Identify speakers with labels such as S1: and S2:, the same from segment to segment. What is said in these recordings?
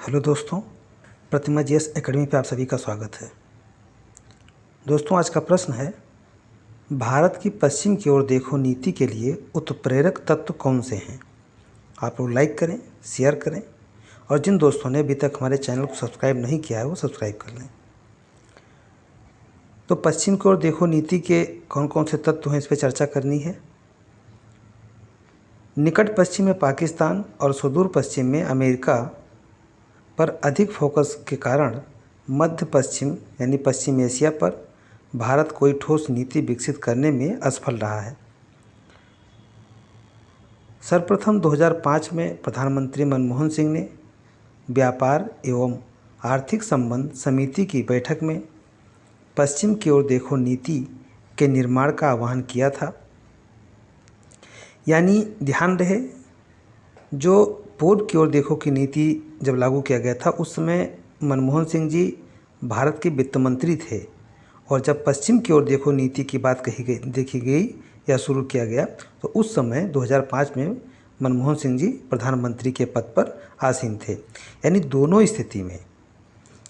S1: Hello दोस्तों, प्रतिमा GS academy पे आप सभी का स्वागत है। दोस्तों, आज का प्रश्न है, भारत की पश्चिम की ओर देखो नीति के लिए उत्प्रेरक तत्व कौन से हैं। आप लोग लाइक करें, शेयर करें और जिन दोस्तों ने अभी तक हमारे चैनल को सब्सक्राइब नहीं किया है वो सब्सक्राइब कर लें। तो पश्चिम की ओर देखो नीति के कौन कौन से तत्व हैं, इस पर चर्चा करनी है। निकट पश्चिम में पाकिस्तान और सुदूर पश्चिम में अमेरिका पर अधिक फोकस के कारण मध्य पश्चिम यानी पश्चिम एशिया पर भारत कोई ठोस नीति विकसित करने में असफल रहा है। सर्वप्रथम 2005 में प्रधानमंत्री मनमोहन सिंह ने व्यापार एवं आर्थिक संबंध समिति की बैठक में पश्चिम की ओर देखो नीति के निर्माण का आह्वान किया था। यानी ध्यान रहे, जो पूर्व की ओर देखो की नीति जब लागू किया गया था उस समय मनमोहन सिंह जी भारत के वित्त मंत्री थे, और जब पश्चिम की ओर देखो नीति की बात देखी गई या शुरू किया गया तो उस समय 2005 में मनमोहन सिंह जी प्रधानमंत्री के पद पर आसीन थे। यानी दोनों स्थिति में,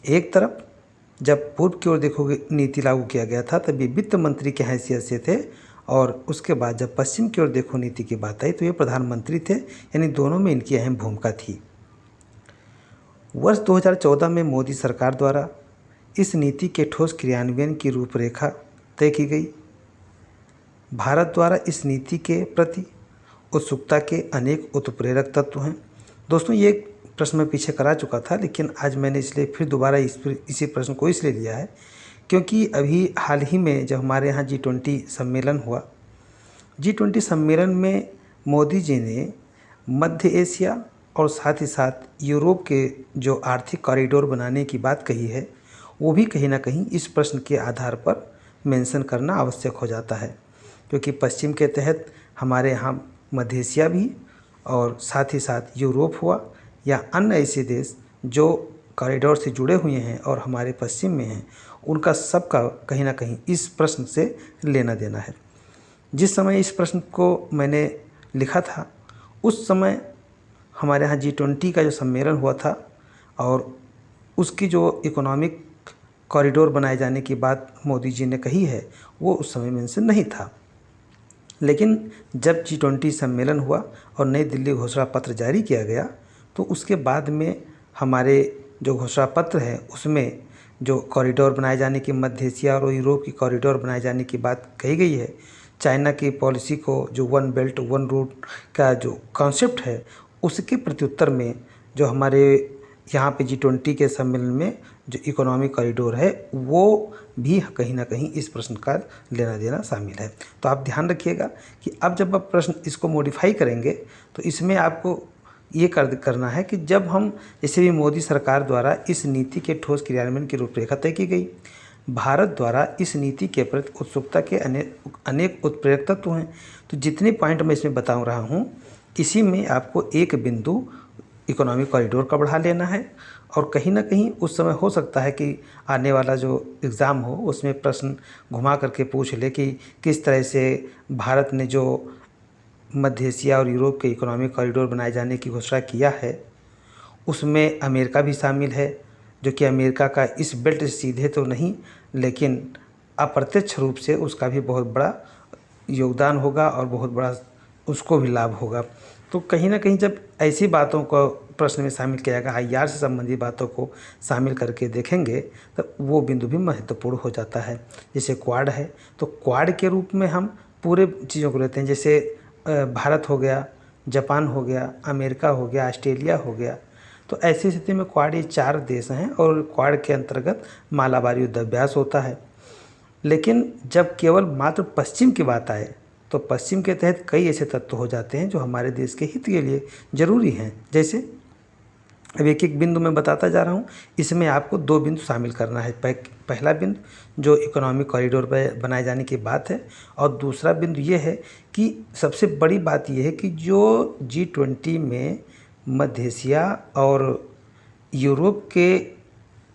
S1: एक तरफ जब पूर्व की ओर देखो नीति लागू किया गया था तभी वित्त मंत्री की हैसियत से थे, और उसके बाद जब पश्चिम की ओर देखो नीति की बात आई तो ये प्रधानमंत्री थे। यानी दोनों में इनकी अहम भूमिका थी। वर्ष 2014 में मोदी सरकार द्वारा इस नीति के ठोस क्रियान्वयन की रूपरेखा तय की गई। भारत द्वारा इस नीति के प्रति उत्सुकता के अनेक उत्प्रेरक तत्व हैं। दोस्तों, ये प्रश्न मैं पीछे करा चुका था, लेकिन आज मैंने इसलिए फिर दोबारा इसी प्रश्न को इसलिए लिया है क्योंकि अभी हाल ही में जब हमारे यहाँ G20 सम्मेलन हुआ, G20 सम्मेलन में मोदी जी ने मध्य एशिया और साथ ही साथ यूरोप के जो आर्थिक कॉरिडोर बनाने की बात कही है, वो भी कहीं ना कहीं इस प्रश्न के आधार पर मेंशन करना आवश्यक हो जाता है, क्योंकि पश्चिम के तहत हमारे यहाँ मध्य एशिया भी और साथ ही साथ यूरोप हुआ या अन्य ऐसे देश जो कॉरिडोर से जुड़े हुए हैं और हमारे पश्चिम में हैं, उनका सबका कहीं ना कहीं इस प्रश्न से लेना देना है। जिस समय इस प्रश्न को मैंने लिखा था उस समय हमारे यहाँ G20 का जो सम्मेलन हुआ था और उसकी जो इकोनॉमिक कॉरिडोर बनाए जाने की बात मोदी जी ने कही है वो उस समय मेंशन नहीं था। लेकिन जब G20 सम्मेलन हुआ और नई दिल्ली घोषणा पत्र जारी किया गया तो उसके बाद में हमारे जो घोषणा पत्र है उसमें जो कॉरिडोर बनाए जाने की, मध्य एशिया और यूरोप की कॉरिडोर बनाए जाने की बात कही गई है। चाइना की पॉलिसी को, जो वन बेल्ट वन रोड का जो कॉन्सेप्ट है, उसके प्रत्युत्तर में जो हमारे यहाँ पे G20 के सम्मेलन में जो इकोनॉमिक कॉरिडोर है वो भी कहीं ना कहीं इस प्रश्न का लेना देना शामिल है। तो आप ध्यान रखिएगा कि अब जब आप प्रश्न इसको मॉडिफाई करेंगे तो इसमें आपको ये करना है कि जब हम, जैसे भी मोदी सरकार द्वारा इस नीति के ठोस क्रियान्वयन की रूपरेखा तय की गई, भारत द्वारा इस नीति के प्रति उत्सुकता के अनेक उत्प्रेरक तत्व हैं। तो जितने पॉइंट मैं इसमें बता रहा हूँ, इसी में आपको एक बिंदु इकोनॉमिक कॉरिडोर का बढ़ा लेना है, और कहीं ना कहीं उस समय हो सकता है कि आने वाला जो एग्ज़ाम हो उसमें प्रश्न घुमा करके पूछ ले कि किस तरह से भारत ने जो मध्य एशिया और यूरोप के इकोनॉमिक कॉरिडोर बनाए जाने की घोषणा किया है उसमें अमेरिका भी शामिल है, जो कि अमेरिका का इस बेल्ट से सीधे तो नहीं लेकिन अप्रत्यक्ष रूप से उसका भी बहुत बड़ा योगदान होगा और बहुत बड़ा उसको भी लाभ होगा। तो कहीं ना कहीं जब ऐसी बातों को प्रश्न में शामिल किया जाएगा, IR से संबंधित बातों को शामिल करके देखेंगे तो वो बिंदु भी महत्वपूर्ण हो जाता है। जैसे क्वाड है तो क्वाड के रूप में हम पूरे चीज़ों को लेते हैं, जैसे भारत हो गया, जापान हो गया, अमेरिका हो गया, ऑस्ट्रेलिया हो गया। तो ऐसी स्थिति में क्वाड ये 4 देश हैं और क्वाड के अंतर्गत मालाबार युद्ध अभ्यास होता है। लेकिन जब केवल मात्र पश्चिम की बात आए तो पश्चिम के तहत कई ऐसे तत्व हो जाते हैं जो हमारे देश के हित के लिए ज़रूरी हैं। जैसे अब एक एक बिंदु मैं बताता जा रहा हूँ, इसमें आपको 2 बिंदु शामिल करना है। पहला बिंदु जो इकोनॉमिक कॉरिडोर पर बनाए जाने की बात है, और दूसरा बिंदु ये है कि सबसे बड़ी बात यह है कि जो G20 में मध्य एशिया और यूरोप के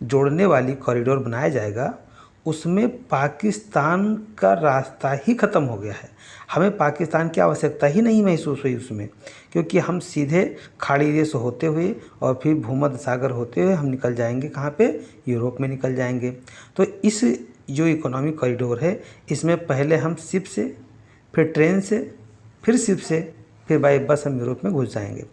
S1: जोड़ने वाली कॉरिडोर बनाया जाएगा उसमें पाकिस्तान का रास्ता ही ख़त्म हो गया है। हमें पाकिस्तान की आवश्यकता ही नहीं महसूस हुई उसमें, क्योंकि हम सीधे खाड़ी देश होते हुए और फिर भूमध्य सागर होते हुए हम निकल जाएंगे कहाँ पे, यूरोप में निकल जाएंगे। तो इस जो इकोनॉमिक कॉरिडोर है, इसमें पहले हम शिप से, फिर ट्रेन से, फिर शिप से, फिर बाई बस हम यूरोप में घुस जाएंगे।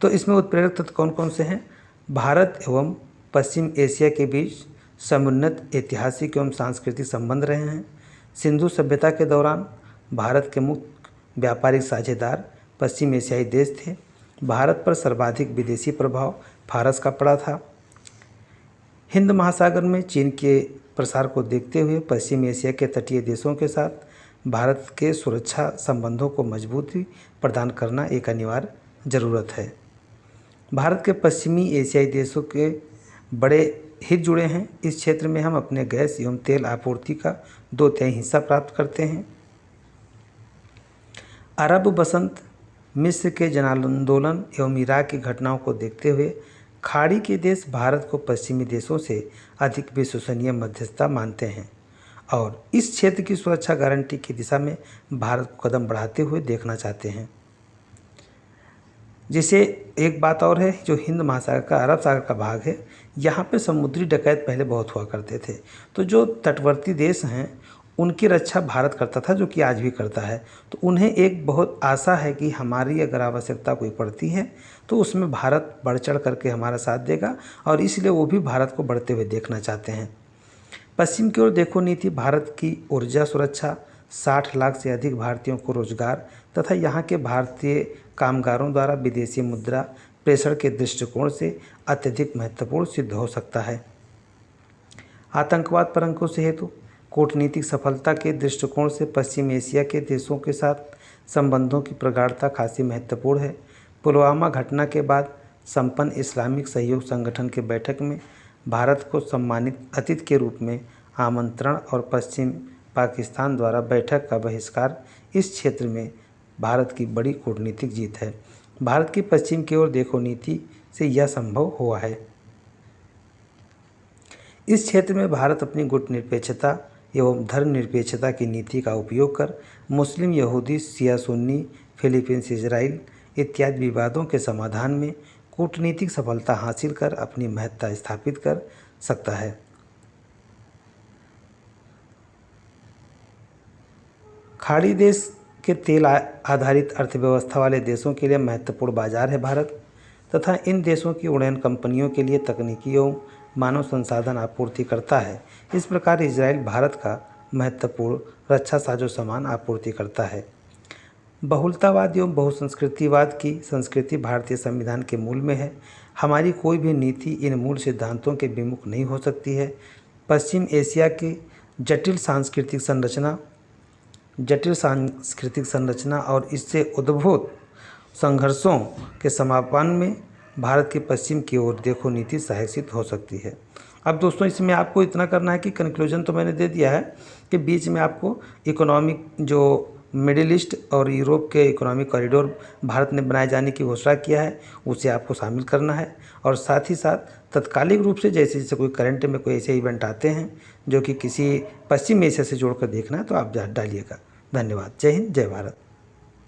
S1: तो इसमें उत्प्रेरक तत्व कौन कौन से हैं? भारत एवं पश्चिम एशिया के बीच समुन्नत ऐतिहासिक एवं सांस्कृतिक संबंध रहे हैं। सिंधु सभ्यता के दौरान भारत के मुख्य व्यापारिक साझेदार पश्चिम एशियाई देश थे। भारत पर सर्वाधिक विदेशी प्रभाव फारस का पड़ा था। हिंद महासागर में चीन के प्रसार को देखते हुए पश्चिम एशिया के तटीय देशों के साथ भारत के सुरक्षा संबंधों को मजबूती प्रदान करना एक अनिवार्य ज़रूरत है। भारत के पश्चिमी एशियाई देशों के बड़े हित जुड़े हैं। इस क्षेत्र में हम अपने गैस एवं तेल आपूर्ति का 2/3 हिस्सा प्राप्त करते हैं। अरब बसंत, मिस्र के जनांदोलन एवं इराक की घटनाओं को देखते हुए खाड़ी के देश भारत को पश्चिमी देशों से अधिक विश्वसनीय मध्यस्थता मानते हैं और इस क्षेत्र की सुरक्षा गारंटी की दिशा में भारत को कदम बढ़ाते हुए देखना चाहते हैं। जैसे एक बात और है, जो हिंद महासागर का, अरब सागर का भाग है, यहाँ पे समुद्री डकैत पहले बहुत हुआ करते थे। तो जो तटवर्ती देश हैं उनकी रक्षा भारत करता था, जो कि आज भी करता है। तो उन्हें एक बहुत आशा है कि हमारी अगर आवश्यकता कोई पड़ती है तो उसमें भारत बढ़ चढ़ करके हमारा साथ देगा और इसलिए वो भी भारत को बढ़ते हुए देखना चाहते हैं। पश्चिम की ओर देखो नीति भारत की ऊर्जा सुरक्षा, 60 लाख से अधिक भारतीयों को रोजगार तथा यहाँ के भारतीय कामगारों द्वारा विदेशी मुद्रा प्रेषण के दृष्टिकोण से अत्यधिक महत्वपूर्ण सिद्ध हो सकता है। आतंकवाद पर अंकुश हेतु कूटनीतिक सफलता के दृष्टिकोण से पश्चिम एशिया के देशों के साथ संबंधों की प्रगाढ़ता खासी महत्वपूर्ण है। पुलवामा घटना के बाद संपन्न इस्लामिक सहयोग संगठन के बैठक में भारत को सम्मानित अतिथि के रूप में आमंत्रण और पश्चिम पाकिस्तान द्वारा बैठक का बहिष्कार इस क्षेत्र में भारत की बड़ी कूटनीतिक जीत है। भारत की पश्चिम की ओर देखो नीति से यह संभव हुआ है। इस क्षेत्र में भारत अपनी गुटनिरपेक्षता एवं धर्मनिरपेक्षता की नीति का उपयोग कर मुस्लिम, यहूदी, शिया, सुन्नी, फिलीपींस, इजराइल इत्यादि विवादों के समाधान में कूटनीतिक सफलता हासिल कर अपनी महत्ता स्थापित कर सकता है। खाड़ी देश के तेल आधारित अर्थव्यवस्था वाले देशों के लिए महत्वपूर्ण बाजार है भारत तथा इन देशों की उड़ान कंपनियों के लिए तकनीकी एवं मानव संसाधन आपूर्ति करता है। इस प्रकार इजराइल भारत का महत्वपूर्ण रक्षा साजो सामान आपूर्ति करता है। बहुलतावाद एवं बहुसंस्कृतिवाद की संस्कृति भारतीय संविधान के मूल में है। हमारी कोई भी नीति इन मूल सिद्धांतों के विमुख नहीं हो सकती है। पश्चिम एशिया की जटिल सांस्कृतिक संरचना और इससे उद्भूत संघर्षों के समापन में भारत के पश्चिम की ओर देखो नीति सहायक सिद्ध हो सकती है। अब दोस्तों, इसमें आपको इतना करना है कि कंक्लूजन तो मैंने दे दिया है कि बीच में आपको इकोनॉमिक जो मिडिल ईस्ट और यूरोप के इकोनॉमिक कॉरिडोर भारत ने बनाए जाने की घोषणा किया है उसे आपको शामिल करना है और साथ ही साथ तत्कालिक रूप से जैसे जैसे कोई करंट में कोई ऐसे इवेंट आते हैं जो कि किसी पश्चिम एशिया से जोड़कर देखना है तो आप डालिएगा। धन्यवाद। जय हिंद, जय भारत।